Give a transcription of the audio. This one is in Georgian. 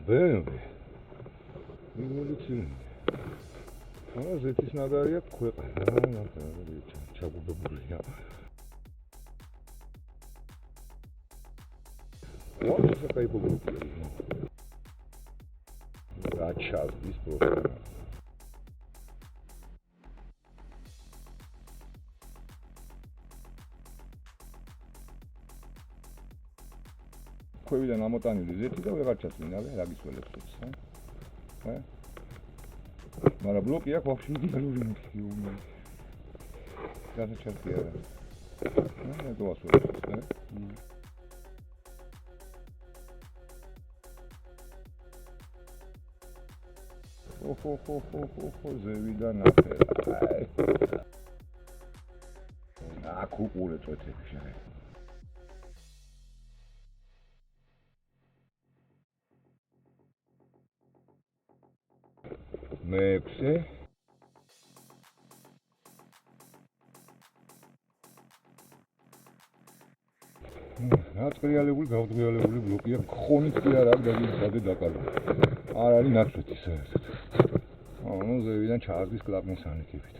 BMW. მიგმოლიცილი. აა ზეთის ნადარია ქვეყანა. ჩაგუბებულია. What is a paper book? Racha, this program. Ქვევიდან ამოტანილი ზეთი და ვეღარ ჩასვინავე, რა გისველებს ეს, ჰა? მაგრამ ბლოკი აქვს ვაფშე იდეალური მუსიკი. გადაჭერია. მე το ასვენებს, ჰა? ხო, ზევიდან აფერა. აქ უყურე წვეთები შენ. მეექვსე. აწყრიალებული, გავწყრიალებული ბლოკია, ხონით კი არ აქვს დაგიწყადე დაკარგული. არ არის ნაცვლეთი საერთოდ. ნუ ზევიდან ჩააგდის კლაპნის ანიქებით.